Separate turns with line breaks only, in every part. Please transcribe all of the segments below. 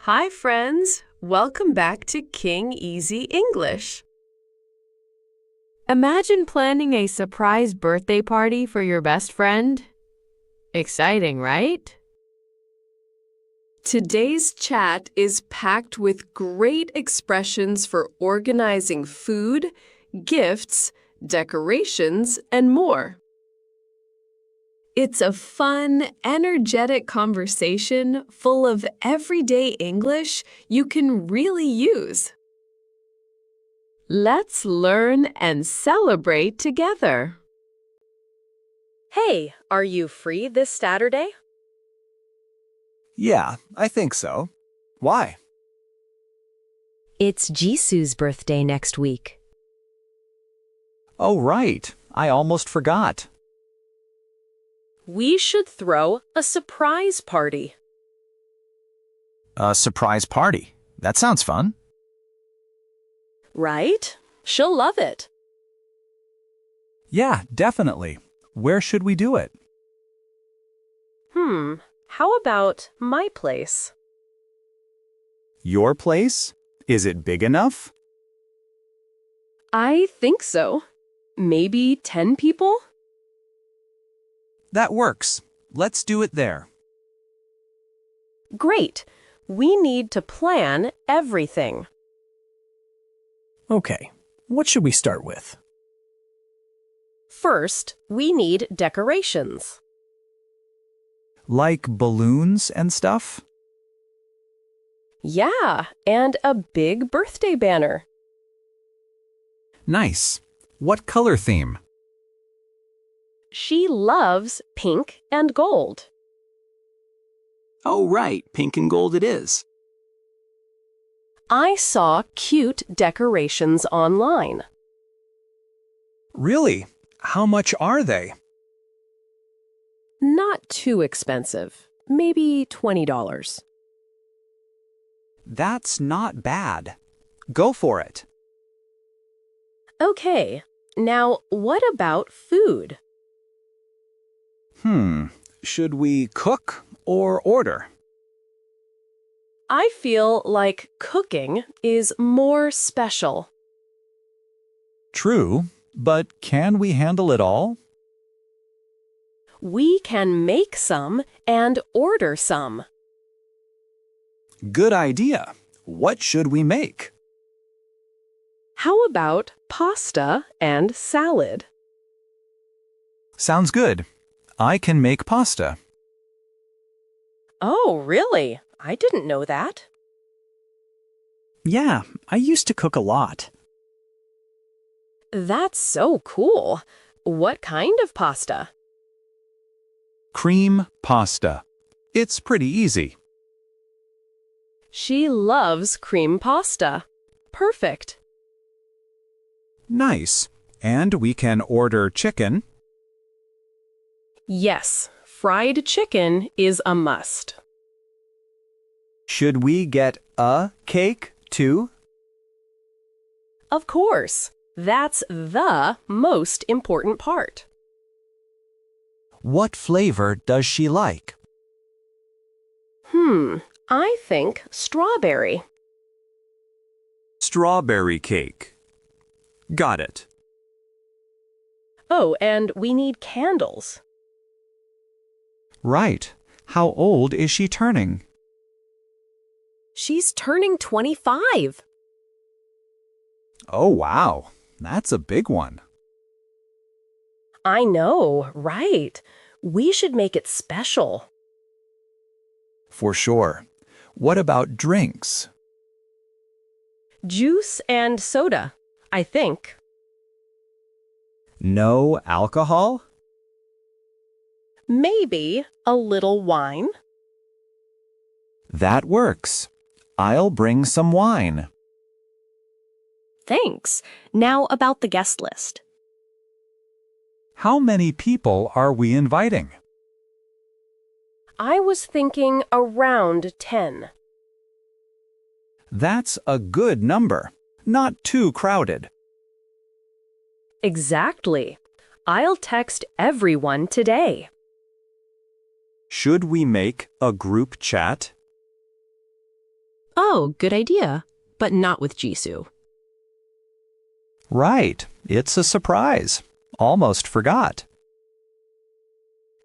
Hi, friends. Welcome back to King Easy English.
Imagine planning a surprise birthday party for your best friend. Exciting, right?
Today's chat is packed with great expressions for organizing food, gifts, decorations, and more. It's a fun, energetic conversation full of everyday English you can really use. Let's learn and celebrate together.
Hey, are you free this Saturday?
Yeah, I think so. Why?
It's Jisoo's birthday next week.
Oh, right. I almost forgot.
We should throw a surprise party.
A surprise party. That sounds fun.
Right? She'll love it.
Yeah, definitely. Where should we do it?
How about my place?
Your place? Is it big enough?
I think so. Maybe 10 people?
That works. Let's do it there.
Great. We need to plan everything.
Okay, what should we start with?
First, we need decorations.
Like balloons and stuff?
Yeah, and a big birthday banner.
Nice. What color theme?
She loves pink and gold.
Oh, right. Pink and gold it is.
I saw cute decorations online.
Really? How much are they?
Not too expensive. Maybe $20.
That's not bad. Go for it.
Okay, now what about food?
Should we cook or order?
I feel like cooking is more special.
True, but can we handle it all?
We can make some and order some.
Good idea. What should we make?
How about pasta and salad?
Sounds good. I can make pasta.
Oh, really? I didn't know that.
Yeah, I used to cook a lot.
That's so cool. What kind of pasta?
Cream pasta. It's pretty easy.
She loves cream pasta. Perfect.
Nice. And we can order chicken.
Yes, fried chicken is a must.
Should we get a cake too?
Of course, that's the most important part.
What flavor does she like?
I think strawberry.
Strawberry cake. Got it.
Oh, and we need candles.
Right. How old is she turning?
She's turning 25.
Oh, wow. That's a big one.
I know, right? We should make it special.
For sure. What about drinks?
Juice and soda, I think.
No alcohol?
Maybe a little wine.
That works. I'll bring some wine.
Thanks. Now about the guest list.
How many people are we inviting?
I was thinking around 10.
That's a good number. Not too crowded.
Exactly. I'll text everyone today.
Should we make a group chat?
Oh, good idea, but not with Jisoo.
Right. It's a surprise. Almost forgot.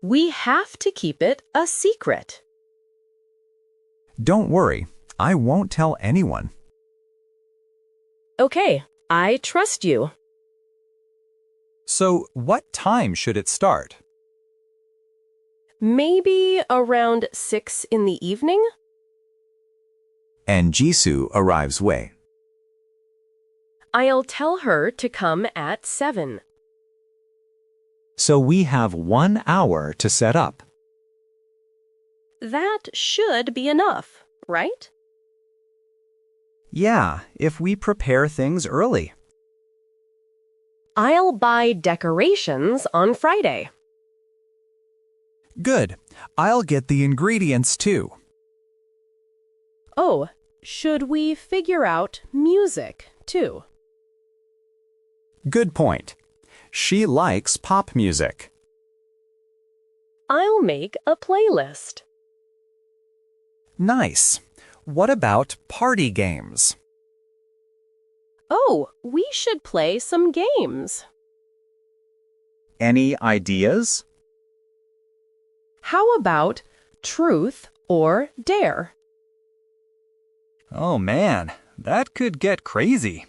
We have to keep it a secret.
Don't worry. I won't tell anyone.
Okay, I trust you.
So, what time should it start?
Maybe around 6 in the evening?
And Jisoo arrives way.
I'll tell her to come at 7.
So we have 1 hour to set up.
That should be enough, right?
Yeah, if we prepare things early.
I'll buy decorations on Friday.
Good. I'll get the ingredients too.
Oh, should we figure out music, too?
Good point. She likes pop music.
I'll make a playlist.
Nice. What about party games?
Oh, we should play some games.
Any ideas?
How about truth or dare?
Oh man, that could get crazy.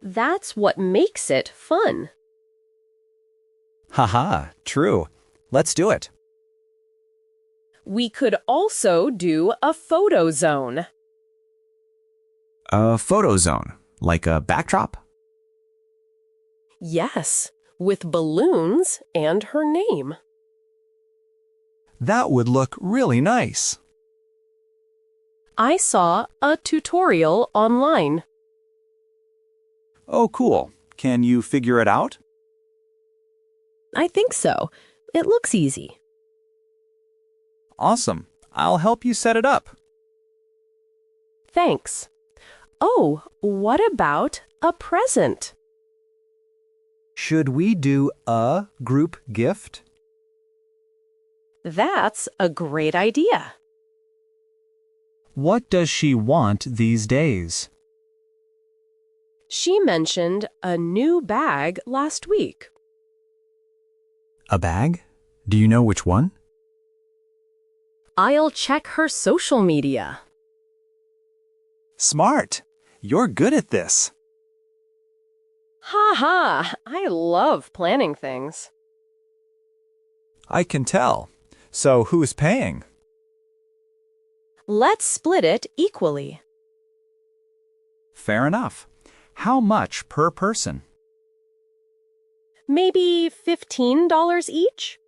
That's what makes it fun.
Haha, true. Let's do it.
We could also do a photo zone.
A photo zone, like a backdrop?
Yes, with balloons and her name.
That would look really nice.
I saw a tutorial online.
Oh, cool. Can you figure it out?
I think so. It looks easy.
Awesome. I'll help you set it up.
Thanks. Oh, what about a present?
Should we do a group gift?
That's a great idea.
What does she want these days?
She mentioned a new bag last week.
A bag? Do you know which one?
I'll check her social media.
Smart. You're good at this.
Ha ha! I love planning things.
I can tell. So who's paying?
Let's split it equally.
Fair enough. How much per person?
Maybe $15 each?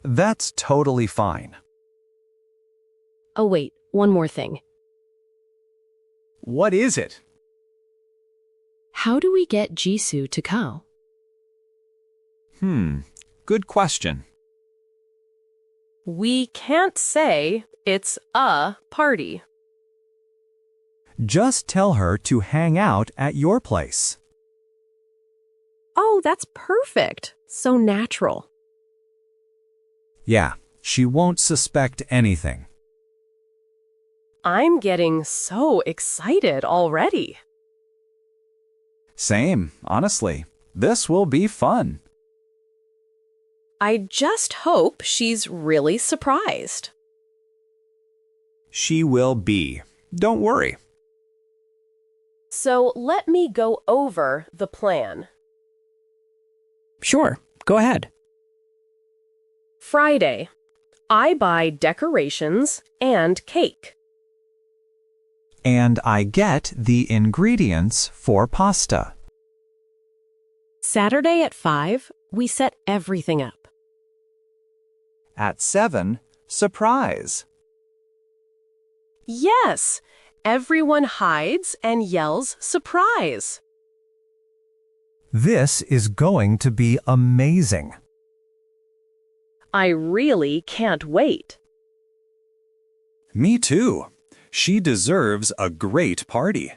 That's totally fine.
Oh, wait, one more thing.
What is it?
How do we get Jisoo to come?
Good question.
We can't say it's a party.
Just tell her to hang out at your place.
Oh, that's perfect. So natural.
Yeah, she won't suspect anything.
I'm getting so excited already.
Same, honestly. This will be fun.
I just hope she's really surprised.
She will be. Don't worry.
So let me go over the plan.
Sure, go ahead.
Friday, I buy decorations and cake.
And I get the ingredients for pasta.
Saturday at 5, we set everything up.
At 7, surprise.
Yes, everyone hides and yells surprise.
This is going to be amazing.
I really can't wait.
Me too. She deserves a great party.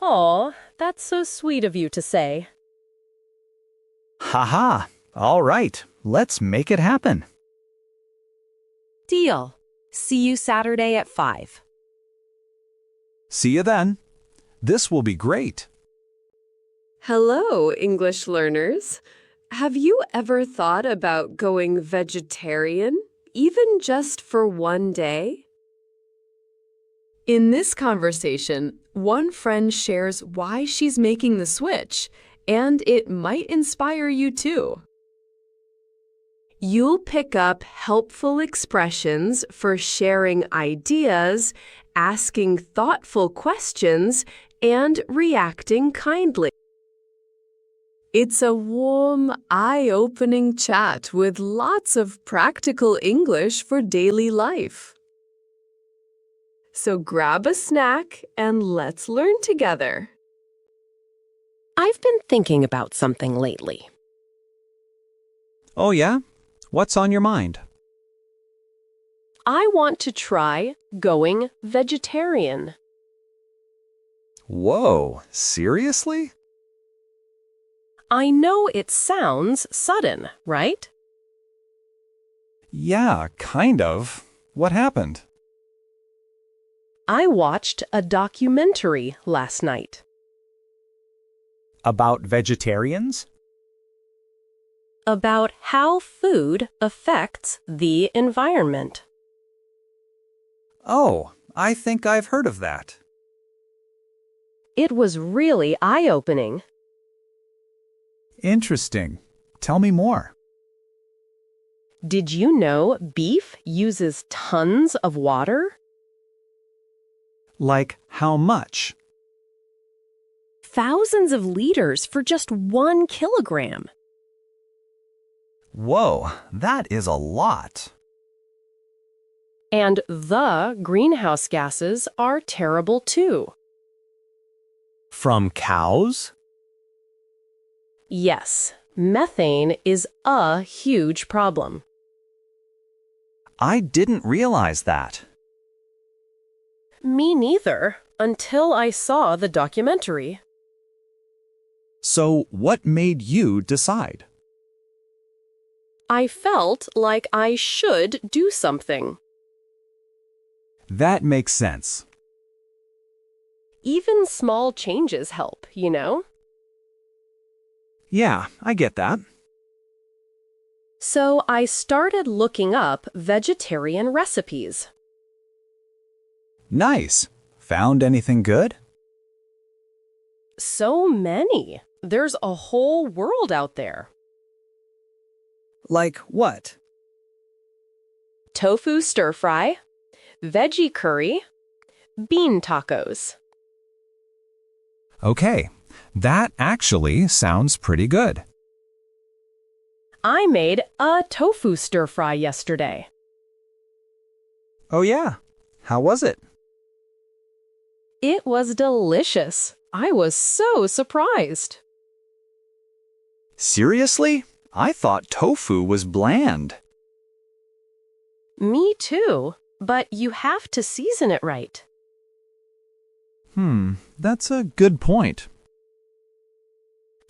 Aw, that's so sweet of you to say.
Haha. All right, let's make it happen.
Deal. See you Saturday at 5.
See you then. This will be great.
Hello, English learners. Have you ever thought about going vegetarian, even just for one day? In this conversation, one friend shares why she's making the switch, and it might inspire you too. You'll pick up helpful expressions for sharing ideas, asking thoughtful questions, and reacting kindly. It's a warm, eye-opening chat with lots of practical English for daily life. So grab a snack and let's learn together.
I've been thinking about something lately.
Oh, yeah? What's on your mind?
I want to try going vegetarian.
Whoa, seriously?
I know it sounds sudden, right?
Yeah, kind of. What happened?
I watched a documentary last night.
About vegetarians?
About how food affects the environment.
Oh, I think I've heard of that.
It was really eye-opening.
Interesting. Tell me more.
Did you know beef uses tons of water?
Like how much?
Thousands of liters for just 1 kilogram.
Whoa, that is a lot.
And the greenhouse gases are terrible too.
From cows?
Yes, methane is a huge problem.
I didn't realize that.
Me neither, until I saw the documentary.
So what made you decide?
I felt like I should do something.
That makes sense.
Even small changes help, you know?
Yeah, I get that.
So I started looking up vegetarian recipes.
Nice. Found anything good?
So many. There's a whole world out there.
Like what?
Tofu stir-fry, veggie curry, bean tacos.
Okay, that actually sounds pretty good.
I made a tofu stir-fry yesterday.
Oh yeah. How was it?
It was delicious. I was so surprised.
Seriously? I thought tofu was bland.
Me too, but you have to season it right.
That's a good point.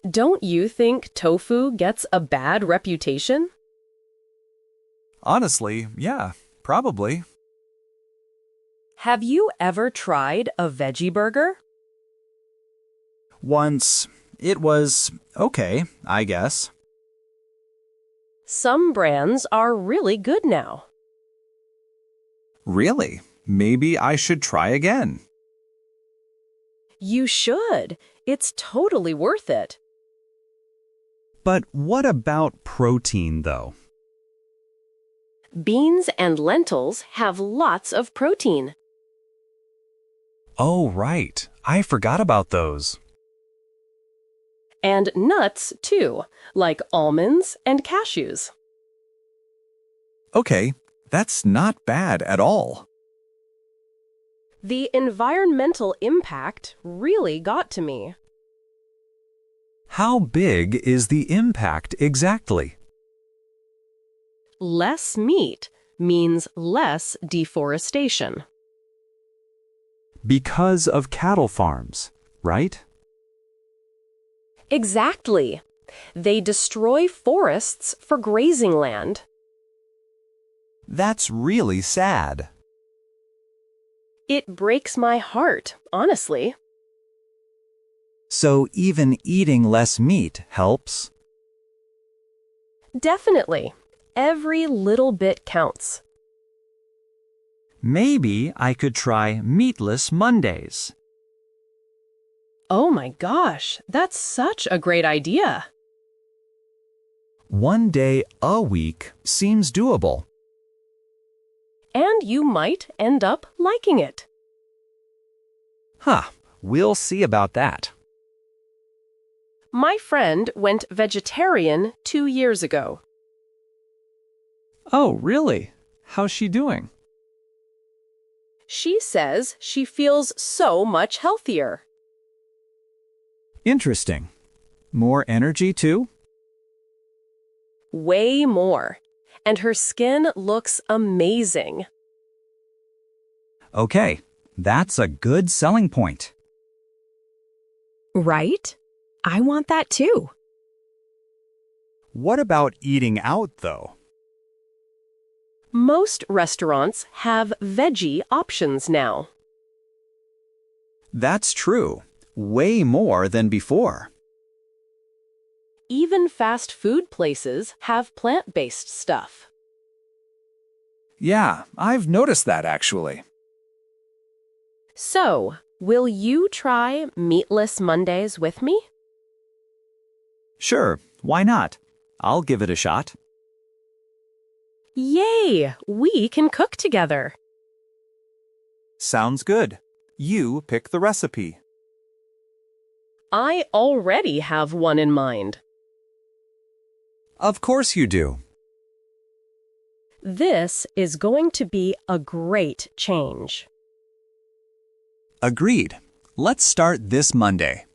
Don't you think tofu gets a bad reputation?
Honestly, yeah, probably.
Have you ever tried a veggie burger?
Once. It was okay, I guess.
Some brands are really good now.
Really? Maybe I should try again.
You should. It's totally worth it.
But what about protein, though?
Beans and lentils have lots of protein.
Oh, right. I forgot about those.
And nuts, too, like almonds and cashews.
Okay, that's not bad at all.
The environmental impact really got to me.
How big is the impact exactly?
Less meat means less deforestation.
Because of cattle farms, right?
Exactly. They destroy forests for grazing land.
That's really sad.
It breaks my heart, honestly.
So even eating less meat helps?
Definitely. Every little bit counts.
Maybe I could try meatless Mondays.
Oh my gosh, that's such a great idea.
One day a week seems doable.
And you might end up liking it.
We'll see about that.
My friend went vegetarian 2 years ago.
Oh, really? How's she doing?
She says she feels so much healthier.
Interesting. More energy, too?
Way more. And her skin looks amazing.
Okay, that's a good selling point.
Right? I want that too.
What about eating out, though?
Most restaurants have veggie options now.
That's true. Way more than before.
Even fast food places have plant-based stuff.
Yeah, I've noticed that actually.
So, will you try Meatless Mondays with me?
Sure, why not? I'll give it a shot.
Yay! We can cook together.
Sounds good. You pick the recipe.
I already have one in mind.
Of course you do.
This is going to be a great change.
Agreed. Let's start this Monday.